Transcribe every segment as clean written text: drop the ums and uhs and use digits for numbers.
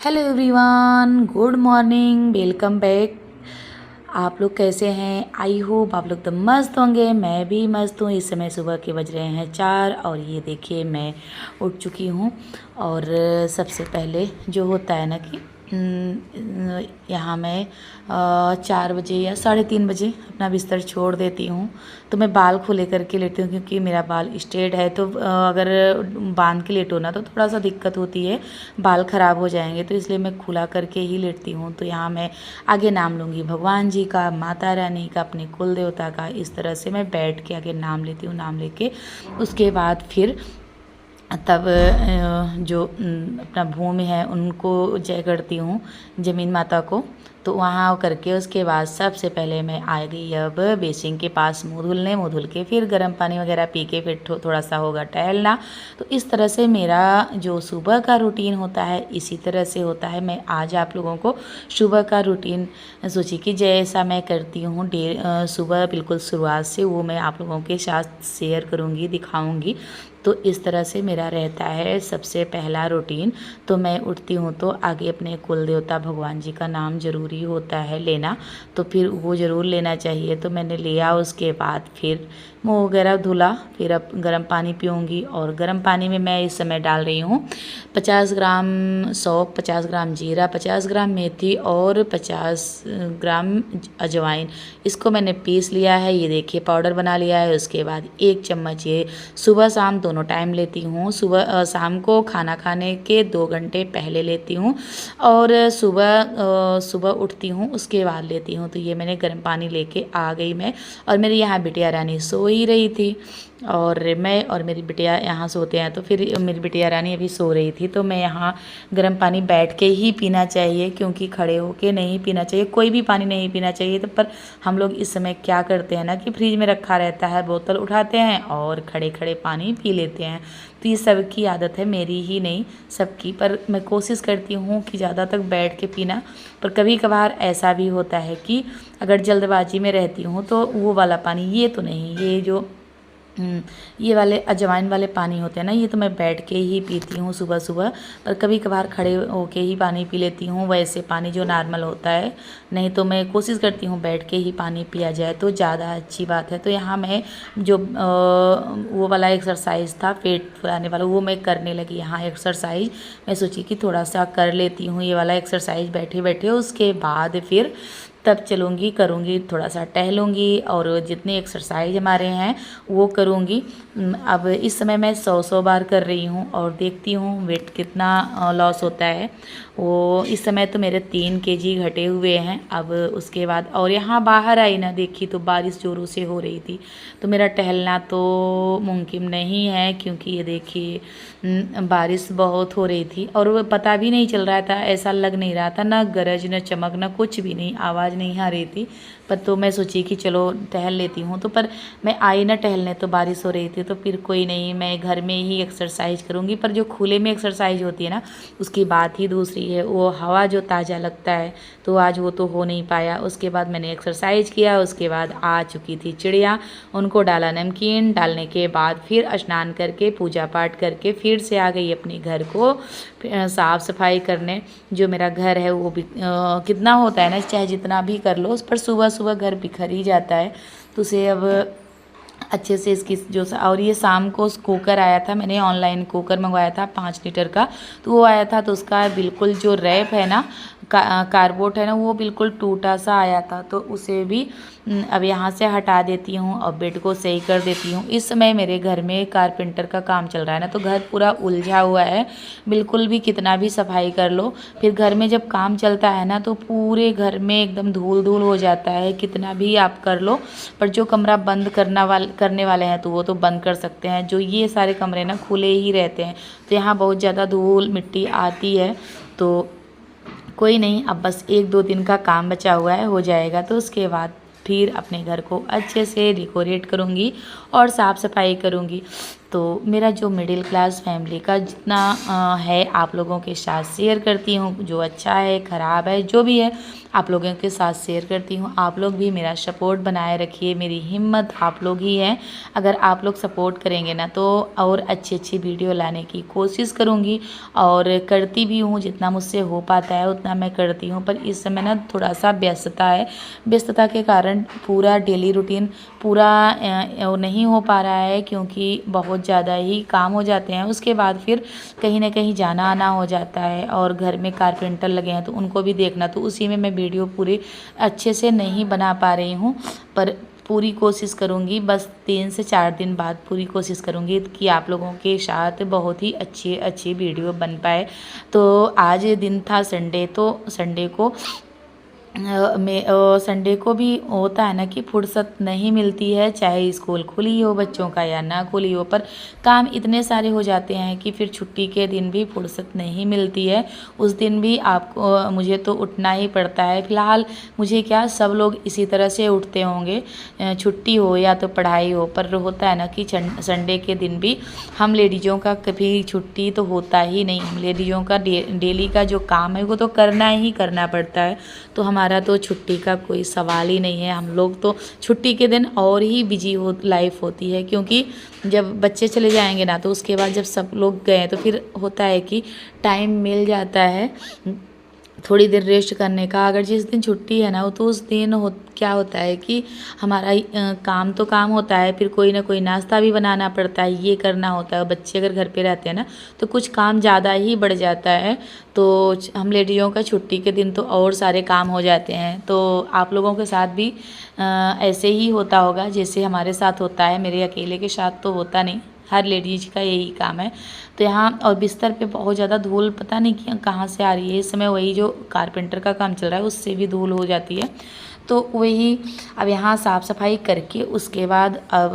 Hello everyone, good morning, welcome back. आप लोग कैसे हैं? आई होप आप लोग तो मस्त होंगे। मैं भी मस्त हूँ। इस समय सुबह के बज रहे हैं 4 और ये देखिए मैं उठ चुकी हूँ। और सबसे पहले जो होता है ना कि यहाँ मैं 4 बजे या 3:30 बजे अपना बिस्तर छोड़ देती हूँ। तो मैं बाल खुले करके लेटी हूँ क्योंकि मेरा बाल स्ट्रेट है। तो अगर बांध के लेटो ना तो थोड़ा सा दिक्कत होती है, बाल ख़राब हो जाएंगे। तो इसलिए मैं खुला करके ही लेटती हूँ। तो यहाँ मैं आगे नाम लूँगी भगवान जी का, माता रानी का, अपने कुल देवता का। इस तरह से मैं बैठ के आगे नाम लेती हूँ। नाम लेके उसके बाद फिर तब जो अपना भूमि है उनको जय करती हूँ, ज़मीन माता को। तो वहाँ करके उसके बाद सबसे पहले मैं आ गई अब बेसिन के पास मुँह धुल के फिर गर्म पानी वगैरह पी के फिर थोड़ा सा होगा टहलना। तो इस तरह से मेरा जो सुबह का रूटीन होता है इसी तरह से होता है। मैं आज आप लोगों को सुबह का रूटीन सोची कि जैसा मैं करती हूँ सुबह बिल्कुल शुरुआत से, वो मैं आप लोगों के साथ शेयर करूँगी, दिखाऊँगी। तो इस तरह से मेरा रहता है सबसे पहला रूटीन। तो मैं उठती हूँ तो आगे अपने कुल देवता भगवान जी का नाम ज़रूरी होता है लेना, तो फिर वो ज़रूर लेना चाहिए। तो मैंने लिया, उसके बाद फिर मुँह वगैरह धुला, फिर अब गर्म पानी पीऊँगी। और गर्म पानी में मैं इस समय डाल रही हूँ 50 ग्राम सौंफ, 50 ग्राम जीरा, 50 ग्राम मेथी और 50 ग्राम अजवाइन। इसको मैंने पीस लिया है, ये देखिए पाउडर बना लिया है। उसके बाद 1 चम्मच ये सुबह शाम दोनों टाइम लेती हूँ। सुबह शाम को खाना खाने के 2 घंटे पहले लेती हूँ और सुबह उठती हूँ उसके बाद लेती हूँ। तो ये मैंने गर्म पानी लेके आ गई मैं। और मेरी यहाँ बिटिया रानी सो ही रही थी और मैं और मेरी बिटिया यहाँ सोते हैं। तो फिर मेरी बिटिया रानी अभी सो रही थी। तो मैं यहाँ गर्म पानी बैठ के ही पीना चाहिए क्योंकि खड़े होके नहीं पीना चाहिए, कोई भी पानी नहीं पीना चाहिए। तो पर हम लोग इस समय क्या करते हैं ना कि फ्रिज में रखा रहता है, बोतल उठाते हैं और खड़े खड़े पानी पी लेते हैं। तो ये सबकी आदत है, मेरी ही नहीं सबकी। पर मैं कोशिश करती हूँ कि ज़्यादा तक बैठ के पीना। पर कभी कभार ऐसा भी होता है कि अगर जल्दबाजी में रहती हूँ तो वो वाला पानी, ये तो नहीं, ये जो ये वाले अजवाइन वाले पानी होते हैं ना, ये तो मैं बैठ के ही पीती हूँ सुबह सुबह। पर कभी कभार खड़े होके ही पानी पी लेती हूँ, वैसे पानी जो नॉर्मल होता है। नहीं तो मैं कोशिश करती हूँ बैठ के ही पानी पिया जाए तो ज़्यादा अच्छी बात है। तो यहाँ मैं जो वो वाला एक्सरसाइज था पेट फुलाने वाला, वो मैं करने लगी। यहाँ एक्सरसाइज मैं सोची कि थोड़ा सा कर लेती हूँ ये वाला एक्सरसाइज बैठे बैठे। उसके बाद फिर तब चलूँगी, करूँगी, थोड़ा सा टहलूँगी और जितने एक्सरसाइज हमारे हैं वो करूँगी। अब इस समय मैं 100 बार कर रही हूँ और देखती हूँ वेट कितना लॉस होता है। वो इस समय तो मेरे 3 केजी घटे हुए हैं। अब उसके बाद और यहाँ बाहर आई ना, देखी तो बारिश ज़ोरों से हो रही थी। तो मेरा टहलना तो मुमकिन नहीं है क्योंकि ये देखिए बारिश बहुत हो रही थी और वो पता भी नहीं चल रहा था, ऐसा लग नहीं रहा था, ना गरज ना चमक ना कुछ भी नहीं, आवाज़ नहीं आ रही थी। पर तो मैं सोची कि चलो टहल लेती हूँ। तो पर मैं आई ना टहलने तो बारिश हो रही थी। तो फिर कोई नहीं, मैं घर में ही एक्सरसाइज करूँगी। पर जो खुले में एक्सरसाइज होती है ना उसकी बात ही दूसरी है, वो हवा जो ताज़ा लगता है। तो आज वो तो हो नहीं पाया। उसके बाद मैंने एक्सरसाइज किया, उसके बाद आ चुकी थी चिड़िया, उनको डाला नमकीन। डालने के बाद फिर स्नान करके पूजा पाठ करके फिर से आ गई अपने घर को साफ़ सफाई करने। जो मेरा घर है वो भी कितना होता है ना, चाहे जितना भी कर लो, उस पर सुबह सुबह घर बिखर ही जाता है। तो उसे अब अच्छे से इसकी जो और ये शाम को कुकर आया था, मैंने ऑनलाइन कुकर मंगवाया था 5 लीटर का। तो वो आया था तो उसका बिल्कुल जो रैप है ना, कार्डबोर्ड है ना, वो बिल्कुल टूटा सा आया था। तो उसे भी अब यहाँ से हटा देती हूँ और बेड को सही कर देती हूँ। इस समय मेरे घर में कारपेंटर का काम चल रहा है ना, तो घर पूरा उलझा हुआ है। बिल्कुल भी कितना भी सफाई कर लो, फिर घर में जब काम चलता है ना तो पूरे घर में एकदम धूल धूल हो जाता है, कितना भी आप कर लो। पर जो कमरा बंद करने वाले हैं तो वो तो बंद कर सकते हैं, जो ये सारे कमरे ना खुले ही रहते हैं। तो यहाँ बहुत ज़्यादा धूल मिट्टी आती है। तो कोई नहीं, अब बस 1-2 दिन का काम बचा हुआ है, हो जाएगा। तो उसके बाद फिर अपने घर को अच्छे से डेकोरेट करूँगी और साफ़ सफाई करूँगी। तो मेरा जो मिडिल क्लास फैमिली का जितना है आप लोगों के साथ शेयर करती हूँ, जो अच्छा है ख़राब है जो भी है आप लोगों के साथ शेयर करती हूँ। आप लोग भी मेरा सपोर्ट बनाए रखिए, मेरी हिम्मत आप लोग ही हैं। अगर आप लोग सपोर्ट करेंगे ना तो और अच्छी अच्छी वीडियो लाने की कोशिश करूँगी और करती भी हूँ, जितना मुझसे हो पाता है उतना मैं करती हूँ। पर इस समय ना थोड़ा सा व्यस्तता है, व्यस्तता के कारण पूरा डेली रूटीन पूरा नहीं हो पा रहा है, क्योंकि बहुत ज़्यादा ही काम हो जाते हैं। उसके बाद फिर कहीं ना कहीं जाना आना हो जाता है और घर में कारपेंटर लगे हैं तो उनको भी देखना, तो उसी में मैं वीडियो पूरी अच्छे से नहीं बना पा रही हूँ। पर पूरी कोशिश करूँगी, बस 3 से 4 दिन बाद पूरी कोशिश करूँगी कि आप लोगों के साथ बहुत ही अच्छी अच्छी वीडियो बन पाए। तो आज दिन था संडे, तो संडे को संडे को भी होता है ना कि फुर्सत नहीं मिलती है, चाहे स्कूल खुली हो बच्चों का या ना खुली हो, पर काम इतने सारे हो जाते हैं कि फिर छुट्टी के दिन भी फुर्सत नहीं मिलती है। उस दिन भी आपको मुझे तो उठना ही पड़ता है। फ़िलहाल मुझे क्या, सब लोग इसी तरह से उठते होंगे, छुट्टी हो या तो पढ़ाई हो, पर होता है ना कि संडे के दिन भी हम लेडीज़ों का कभी छुट्टी तो होता ही नहीं। हम लेडीज़ों का डेली का जो काम है वो तो करना ही करना पड़ता है। तो हमारा तो छुट्टी का कोई सवाल ही नहीं है। हम लोग तो छुट्टी के दिन और ही बिजी हो लाइफ होती है, क्योंकि जब बच्चे चले जाएंगे ना तो उसके बाद जब सब लोग गए तो फिर होता है कि टाइम मिल जाता है थोड़ी देर रेस्ट करने का। अगर जिस दिन छुट्टी है ना तो उस दिन क्या होता है कि हमारा काम तो काम होता है, फिर कोई ना कोई नाश्ता भी बनाना पड़ता है, ये करना होता है। बच्चे अगर घर पे रहते हैं ना तो कुछ काम ज़्यादा ही बढ़ जाता है। तो हम लेडीज़ों का छुट्टी के दिन तो और सारे काम हो जाते हैं। तो आप लोगों के साथ भी ऐसे ही होता होगा जैसे हमारे साथ होता है। मेरे अकेले के साथ तो होता नहीं, हर लेडीज का यही काम है। तो यहाँ और बिस्तर पे बहुत ज़्यादा धूल पता नहीं कहाँ से आ रही है। इस समय वही जो कारपेंटर का काम चल रहा है उससे भी धूल हो जाती है। तो वही अब यहाँ साफ़ सफाई करके उसके बाद अब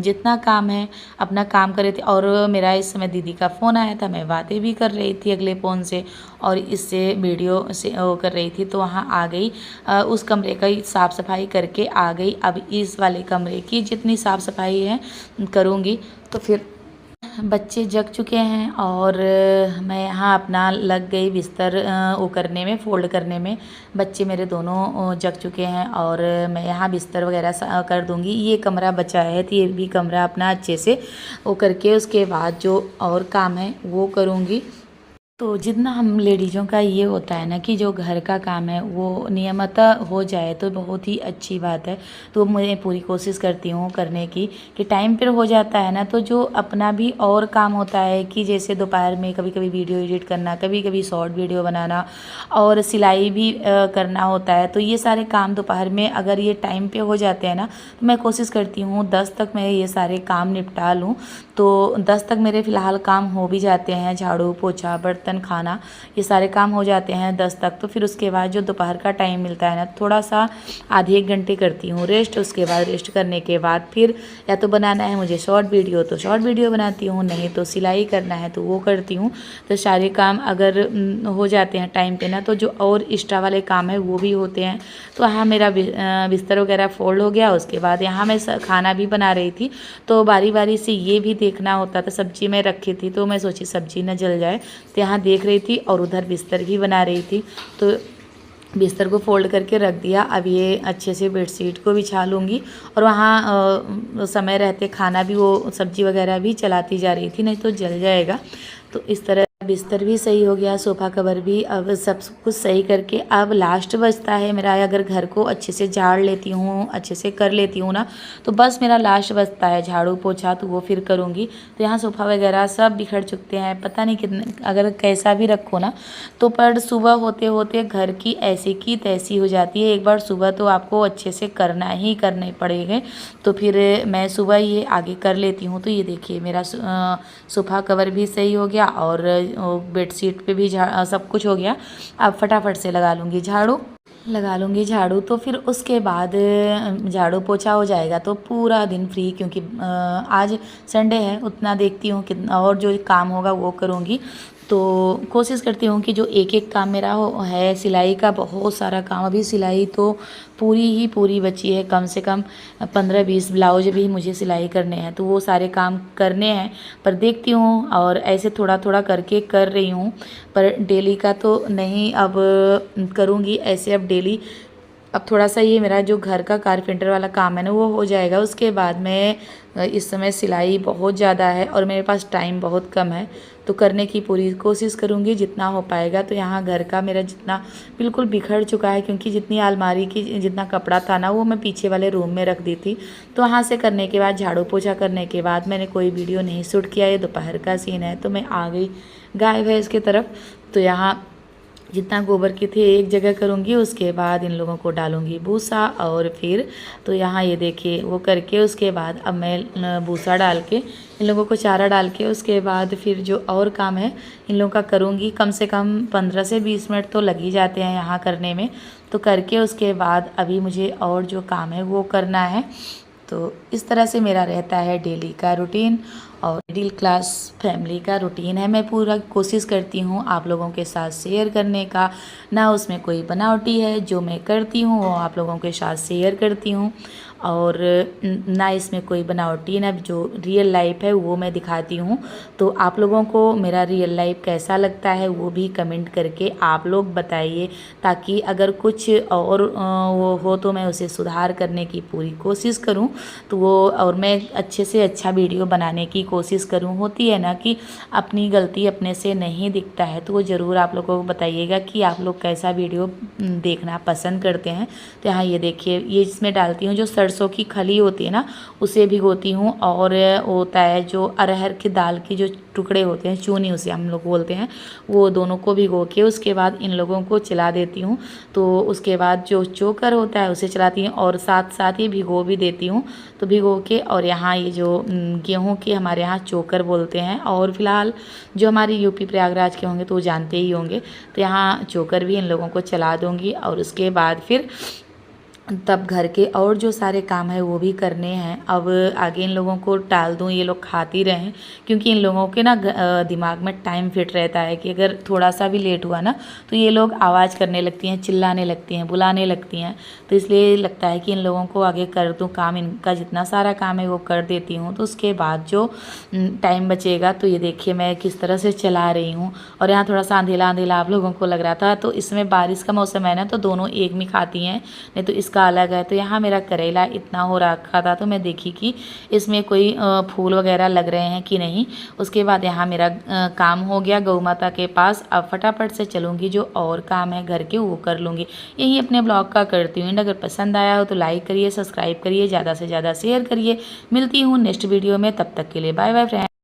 जितना काम है अपना काम कर रहे थे। और मेरा इस समय दीदी का फ़ोन आया था, मैं बातें भी कर रही थी अगले फ़ोन से और इससे वीडियो से वो कर रही थी। तो वहाँ आ गई, उस कमरे का साफ़ सफाई करके आ गई। अब इस वाले कमरे की जितनी साफ़ सफाई है करूँगी। तो फिर बच्चे जग चुके हैं और मैं यहाँ अपना लग गई बिस्तर वो करने में, फ़ोल्ड करने में। बच्चे मेरे दोनों जग चुके हैं और मैं यहाँ बिस्तर वगैरह कर दूँगी। ये कमरा बचा है तो ये भी कमरा अपना अच्छे से वो करके उसके बाद जो और काम है वो करूँगी। तो जितना हम लेडीज़ों का ये होता है ना कि जो घर का काम है वो नियमितः हो जाए तो बहुत ही अच्छी बात है। तो मैं पूरी कोशिश करती हूँ करने की कि टाइम पर हो जाता है ना तो जो अपना भी और काम होता है कि जैसे दोपहर में कभी कभी वीडियो एडिट करना, कभी कभी शॉर्ट वीडियो बनाना और सिलाई भी करना होता है। तो ये सारे काम दोपहर में अगर ये टाइम पे हो जाते हैं ना तो मैं कोशिश करती हूँ 10 तक मैं ये सारे काम निपटा लूँ। तो 10 तक मेरे फ़िलहाल काम हो भी जाते हैं, झाड़ू पोछा बर्तन खाना ये सारे काम हो जाते हैं 10 तक। तो फिर उसके बाद जो दोपहर का टाइम मिलता है ना थोड़ा सा आधे एक घंटे करती हूँ रेस्ट। उसके बाद रेस्ट करने के बाद फिर या तो बनाना है मुझे शॉर्ट वीडियो तो शॉर्ट वीडियो बनाती हूँ, नहीं तो सिलाई करना है तो वो करती हूँ। तो सारे काम अगर हो जाते हैं टाइम पे ना तो जो और एक्स्ट्रा वाले काम है वो भी होते हैं। तो हाँ मेरा बिस्तर वगैरह फोल्ड हो गया। उसके बाद यहाँ मैं खाना भी बना रही थी तो बारी बारी से ये भी देखना होता था। सब्जी मैं रखी थी तो मैं सोची सब्जी न जल जाए तो यहाँ देख रही थी और उधर बिस्तर भी बना रही थी। तो बिस्तर को फोल्ड करके रख दिया। अब ये अच्छे से बेडशीट को बिछा लूँगी और वहाँ समय रहते खाना भी वो सब्जी वगैरह भी चलाती जा रही थी, नहीं तो जल जाएगा। तो इस तरह बिस्तर भी सही हो गया, सोफ़ा कवर भी। अब सब कुछ सही करके अब लास्ट बचता है मेरा, अगर घर को अच्छे से झाड़ लेती हूँ अच्छे से कर लेती हूँ ना तो बस मेरा लास्ट बचता है झाड़ू पोछा, तो वो फिर करूँगी। तो यहाँ सोफ़ा वगैरह सब बिखर चुके हैं, पता नहीं कितने अगर कैसा भी रखो ना तो पर सुबह होते होते घर की ऐसी की तैसी हो जाती है। एक बार सुबह तो आपको अच्छे से करना ही करने पड़ेंगे। तो फिर मैं सुबह ये आगे कर लेती हूँ। तो ये देखिए मेरा सोफ़ा कवर भी सही हो गया और बेडशीट पे भी सब कुछ हो गया। अब फटाफट से लगा लूँगी झाड़ू। तो फिर उसके बाद झाड़ू पोछा हो जाएगा तो पूरा दिन फ्री, क्योंकि आज संडे है उतना देखती हूँ कितना और जो काम होगा वो करूँगी। तो कोशिश करती हूँ कि जो एक एक काम मेरा है सिलाई का, बहुत सारा काम अभी सिलाई तो पूरी बची है। कम से कम 15-20 ब्लाउज भी मुझे सिलाई करने हैं, तो वो सारे काम करने हैं। पर देखती हूँ और ऐसे थोड़ा थोड़ा करके कर रही हूँ, पर डेली का तो नहीं अब करूँगी ऐसे। अब डेली अब थोड़ा सा ये मेरा जो घर का कारपेंटर वाला काम है ना वो हो जाएगा, उसके बाद में इस समय सिलाई बहुत ज़्यादा है और मेरे पास टाइम बहुत कम है, तो करने की पूरी कोशिश करूँगी जितना हो पाएगा। तो यहाँ घर का मेरा जितना बिल्कुल बिखर चुका है, क्योंकि जितनी अलमारी की जितना कपड़ा था ना वो मैं पीछे वाले रूम में रख दी थी। तो वहाँ से करने के बाद झाड़ू पोछा करने के बाद मैंने कोई वीडियो नहीं शूट किया। ये दोपहर का सीन है, तो मैं आ गई गाय भैंस की तरफ। तो यहाँ जितना गोबर की थी एक जगह करूँगी, उसके बाद इन लोगों को डालूँगी भूसा। और फिर तो यहाँ ये देखिए वो करके उसके बाद अब मैं भूसा डाल के इन लोगों को चारा डाल के उसके बाद फिर जो और काम है इन लोगों का करूँगी। कम से कम 15 से 20 मिनट तो लग ही जाते हैं यहाँ करने में। तो करके उसके बाद अभी मुझे और जो काम है वो करना है। तो इस तरह से मेरा रहता है डेली का रूटीन और मिडिल क्लास फैमिली का रूटीन है। मैं पूरा कोशिश करती हूँ आप लोगों के साथ शेयर करने का, ना उसमें कोई बनावटी है। जो मैं करती हूँ वो आप लोगों के साथ शेयर करती हूँ, और ना इसमें कोई बनावटी, ना जो रियल लाइफ है वो मैं दिखाती हूँ। तो आप लोगों को मेरा रियल लाइफ कैसा लगता है वो भी कमेंट करके आप लोग बताइए, ताकि अगर कुछ और वो हो तो मैं उसे सुधार करने की पूरी कोशिश करूँ। तो वो और मैं अच्छे से अच्छा वीडियो बनाने की कोशिश करूँ। होती है ना कि अपनी गलती अपने से नहीं दिखता है, तो वो ज़रूर आप लोगों को बताइएगा कि आप लोग कैसा वीडियो देखना पसंद करते हैं। तो यहाँ ये देखिए ये इसमें डालती हूँ जो सरसों की खली होती है ना उसे भिगोती हूँ, और होता है जो अरहर की दाल के जो टुकड़े होते हैं, चूनी उसे हम लोग बोलते हैं, वो दोनों को भिगो के उसके बाद इन लोगों को चला देती हूँ। तो उसके बाद जो चोकर होता है उसे चलाती हूँ और साथ साथ ही भिगो भी देती हूँ। तो भिगो के और यहाँ ये जो गेहूँ के हमारे यहाँ चोकर बोलते हैं, और फिलहाल जो हमारी यूपी प्रयागराज के होंगे तो वो जानते ही होंगे। तो यहाँ चोकर भी इन लोगों को चला दूँगी, और उसके बाद फिर तब घर के और जो सारे काम है वो भी करने हैं। अब आगे इन लोगों को टाल दूँ, ये लोग खाती रहें, क्योंकि इन लोगों के ना दिमाग में टाइम फिट रहता है कि अगर थोड़ा सा भी लेट हुआ ना तो ये लोग आवाज़ करने लगती हैं, चिल्लाने लगती हैं, बुलाने लगती हैं। तो इसलिए लगता है कि इन लोगों को आगे कर दूँ काम, इनका जितना सारा काम है वो कर देती हूँ। तो उसके बाद जो टाइम बचेगा तो ये देखिए मैं किस तरह से चला रही हूँ। और यहाँ थोड़ा सा अंधेला अंधेला आप लोगों को लग रहा था, तो इसमें बारिश का मौसम है ना, तो दोनों एक में खाती हैं, नहीं तो इसका अलग है। तो यहाँ मेरा करेला इतना हो रखा था, तो मैं देखी कि इसमें कोई फूल वगैरह लग रहे हैं कि नहीं। उसके बाद यहाँ मेरा काम हो गया गौ माता के पास। अब फटाफट से चलूँगी, जो और काम है घर के वो कर लूँगी। यही अपने ब्लॉग का करती हूँ। अगर पसंद आया हो तो लाइक करिए, सब्सक्राइब करिए, ज़्यादा से ज़्यादा शेयर करिए। मिलती हूँ नेक्स्ट वीडियो में, तब तक के लिए बाय बाय फ्रेंड।